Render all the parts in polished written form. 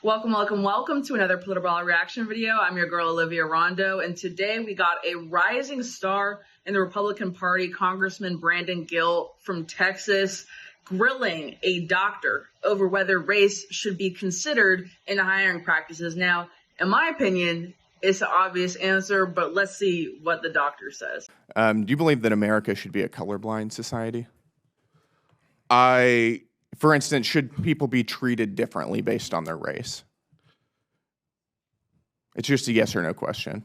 Welcome to another PolitiBrawl reaction video. I'm your girl, Olivia Rondo, and today we got a rising star in the Republican Party, Congressman Brandon Gill from Texas, grilling a doctor over whether race should be considered in hiring practices. Now, in my opinion, it's an obvious answer, but let's see what the doctor says. Do you believe that America should be a colorblind society? For instance, should people be treated differently based on their race? It's just a yes or no question.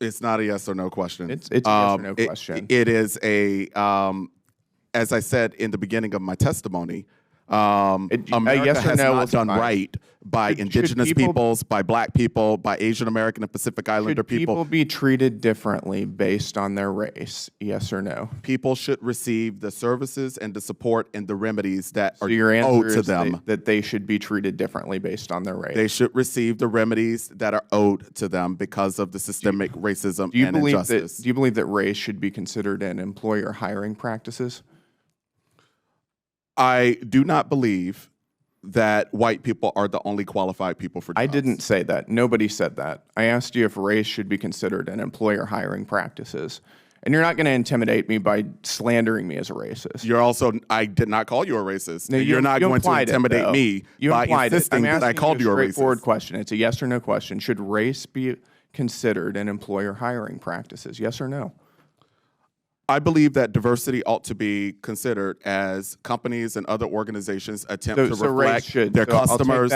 It's not a yes or no question. It's a yes or no question. It is a, as I said in the beginning of my testimony, America yes or has no not done fine. right by indigenous peoples, by black people, by Asian American and Pacific Islander Should people be treated differently based on their race? Yes or no? People should receive the services and the support and the remedies that are your answer owed to is them. That they should be treated differently based on their race. They should receive the remedies that are owed to them because of the systemic racism and injustice. Do you believe that race should be considered in employer hiring practices? I do not believe that white people are the only qualified people for jobs. I didn't say that. Nobody said that. I asked you if race should be considered in employer hiring practices. And you're not going to intimidate me by slandering me as a racist. You're also, I did not call you a racist. No, you're not going to intimidate me by insisting that I called you a racist. Straightforward question. It's a yes or no question. Should race be considered in employer hiring practices? Yes or no? I believe that diversity ought to be considered as companies and other organizations attempt to reflect their customers,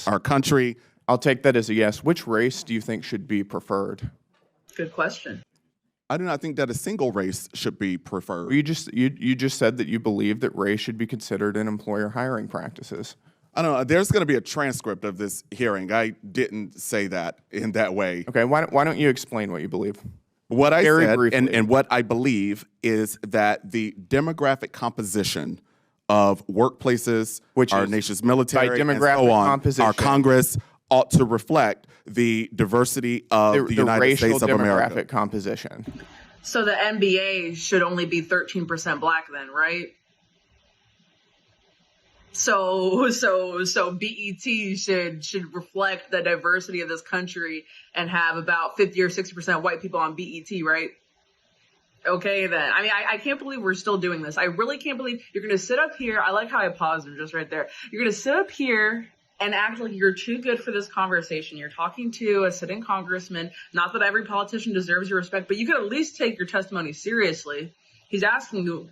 our country. I'll take that as a yes. Which race do you think should be preferred? Good question. I do not think that a single race should be preferred. Well, you just said that you believe that race should be considered in employer hiring practices. I don't know. There's going to be a transcript of this hearing. I didn't say that in that way. Okay, why don't you explain what you believe? What I said and what I believe is that the demographic composition of workplaces, our nation's military, and so on, our Congress ought to reflect the diversity of the United States of America. Demographic composition. So the NBA should only be 13% black then, right? So BET should reflect the diversity of this country and have about 50 or 60% white people on BET, right? Okay, then. I mean, I can't believe we're still doing this. I really can't believe you're going to sit up here. I like how I paused him just right there. You're going to sit up here and act like you're too good for this conversation. You're talking to a sitting congressman. Not that every politician deserves your respect, but you could at least take your testimony seriously. He's asking you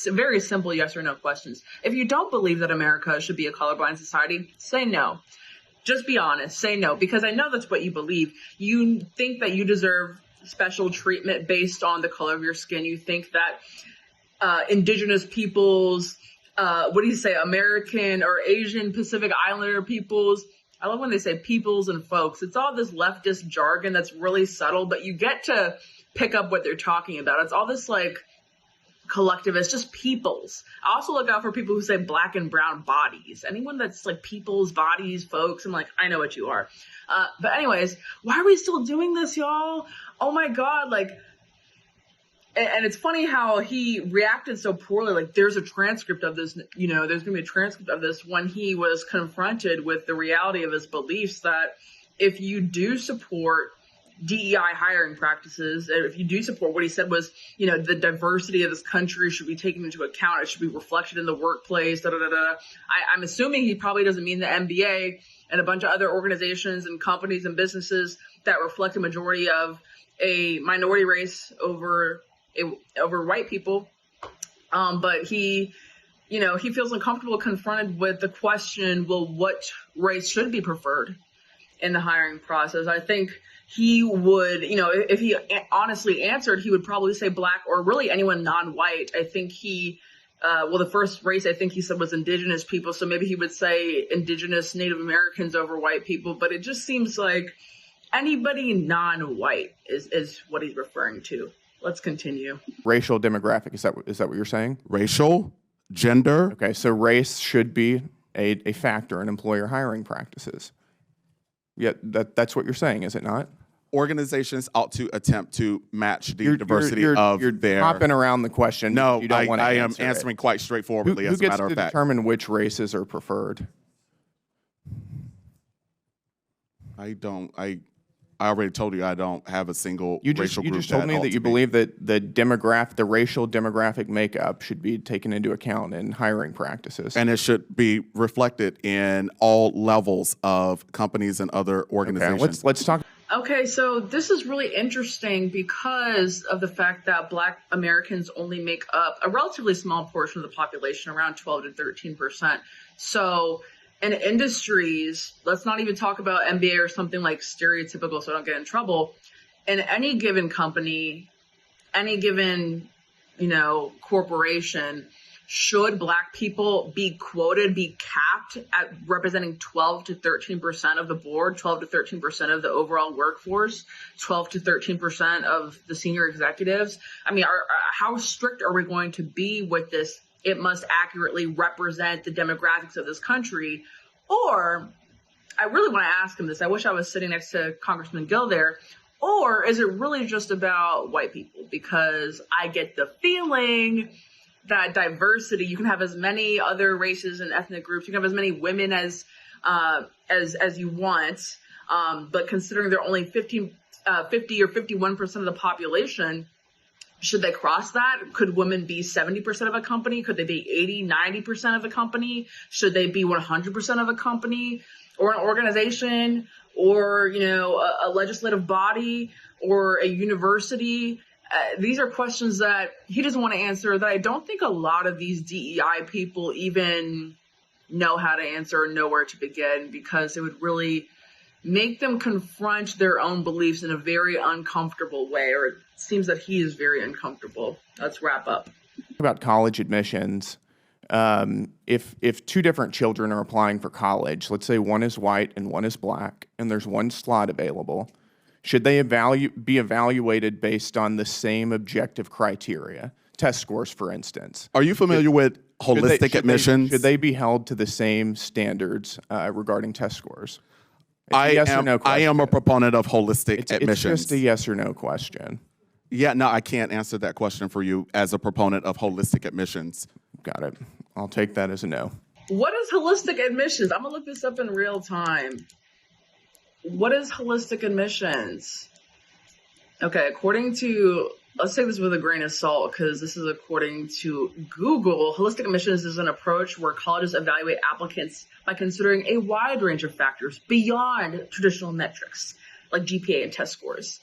very simple yes or no questions. If you don't believe that America should be a colorblind society, say no. Just be honest. Say no, because I know that's what you believe. You think that you deserve special treatment based on the color of your skin. You think that indigenous peoples, what do you say, American or Asian Pacific Islander peoples. I love when they say peoples and folks. It's all this leftist jargon that's really subtle, but you get to pick up what they're talking about. It's all this like collectivist, just peoples. I also look out for people who say black and brown bodies. Anyone that's like peoples, bodies, folks, I'm like, I know what you are. But anyways, why are we still doing this, y'all? Oh my God, like, and it's funny how he reacted so poorly. Like, there's a transcript of this, you know, there's gonna be a transcript of this when he was confronted with the reality of his beliefs that if you do support DEI hiring practices, if you do support what he said was, you know, the diversity of this country should be taken into account. It should be reflected in the workplace. I'm assuming he probably doesn't mean the NBA and a bunch of other organizations and companies and businesses that reflect a majority of a minority race over white people. But he, you know, he feels uncomfortable confronted with the question, well, what race should be preferred in the hiring process? I think he would, you know, if he honestly answered, he would probably say black or really anyone non-white. I think he, well, the first race I think he said was indigenous people. So maybe he would say indigenous Native Americans over white people. But it just seems like anybody non-white is what he's referring to. Let's continue. Racial demographic, is that what you're saying? Racial, gender. Okay, so race should be a factor in employer hiring practices. Yeah, that's what you're saying, is it not? Organizations ought to attempt to match the diversity of their... You're hopping around the question. No, you don't want to I am answering quite straightforwardly, as a matter of fact. Who gets to determine which races are preferred? I already told you I don't have a single racial group. You just told me that you believe that the racial demographic makeup should be taken into account in hiring practices. And it should be reflected in all levels of companies and other organizations. Okay, let's talk. Okay, so this is really interesting because of the fact that Black Americans only make up a relatively small portion of the population, around 12 to 13%. So in industries, let's not even talk about MBA or something like stereotypical so I don't get in trouble. In any given company, any given, corporation, should Black people be quoted, be capped at representing 12 to 13% of the board, 12 to 13% of the overall workforce, 12 to 13% of the senior executives? I mean, how strict are we going to be with this? It must accurately represent the demographics of this country. Or, I really want to ask him this. I wish I was sitting next to Congressman Gill there. Or is it really just about white people? Because I get the feeling that diversity, you can have as many other races and ethnic groups, you can have as many women as you want. But considering they're only 50 or 51% of the population, should they cross that? Could women be 70% of a company? Could they be 80, 90% of a company? Should they be 100% of a company or an organization or, a legislative body or a university? These are questions that he doesn't want to answer, that I don't think a lot of these DEI people even know how to answer or know where to begin, because it would really make them confront their own beliefs in a very uncomfortable way, or it seems that he is very uncomfortable. Let's wrap up. About college admissions, if two different children are applying for college, let's say one is white and one is Black, and there's one slot available, should they be evaluated based on the same objective criteria? Test scores, for instance. Are you familiar with holistic admissions? Should they be held to the same standards regarding test scores? I am a proponent of holistic admissions. It's just a yes or no question. Yeah, no, I can't answer that question for you as a proponent of holistic admissions. Got it. I'll take that as a no. What is holistic admissions? I'm going to look this up in real time. What is holistic admissions? Okay, according to, let's take this with a grain of salt because this is according to Google. Holistic admissions is an approach where colleges evaluate applicants by considering a wide range of factors beyond traditional metrics like GPA and test scores.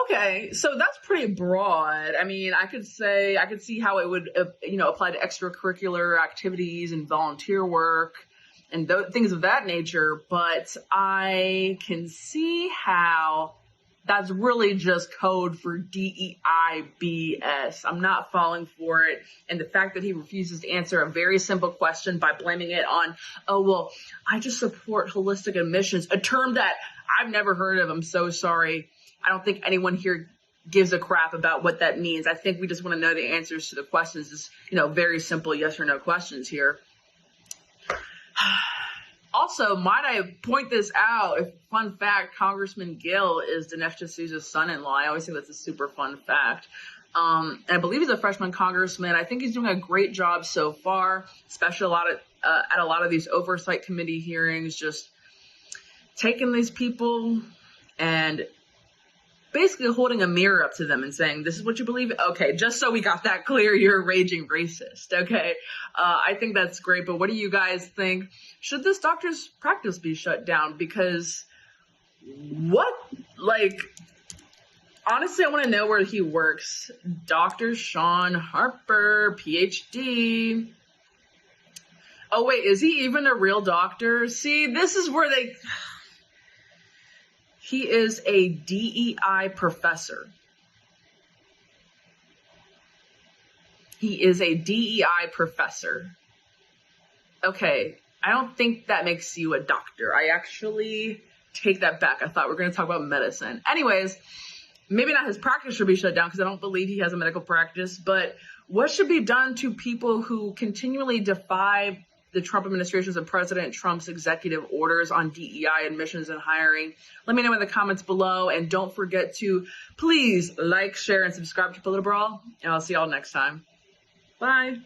Okay, so that's pretty broad. I mean, I could see how it would, apply to extracurricular activities and volunteer work and things of that nature. But I can see how that's really just code for DEI BS. I'm not falling for it. And the fact that he refuses to answer a very simple question by blaming it on, I just support holistic admissions, a term that I've never heard of. I'm so sorry. I don't think anyone here gives a crap about what that means. I think we just want to know the answers to the questions. Just, very simple yes or no questions here. Also, might I point this out? Fun fact, Congressman Gill is Dinesh D'Souza's son-in-law. I always think that's a super fun fact. And I believe he's a freshman congressman. I think he's doing a great job so far, especially at a lot of these oversight committee hearings, just taking these people and basically holding a mirror up to them and saying, this is what you believe? Okay, just so we got that clear, you're a raging racist, okay? I think that's great, but what do you guys think? Should this doctor's practice be shut down? Because honestly, I want to know where he works. Dr. Sean Harper, PhD. Oh, wait, is he even a real doctor? See, this is where he is a DEI professor. He is a DEI professor. Okay, I don't think that makes you a doctor. I actually take that back. I thought we were going to talk about medicine. Anyways, maybe not his practice should be shut down because I don't believe he has a medical practice, but what should be done to people who continually defy the Trump administration's and President Trump's executive orders on DEI admissions and hiring? Let me know in the comments below, and don't forget to please like, share, and subscribe to PolitiBrawl, and I'll see y'all next time. Bye.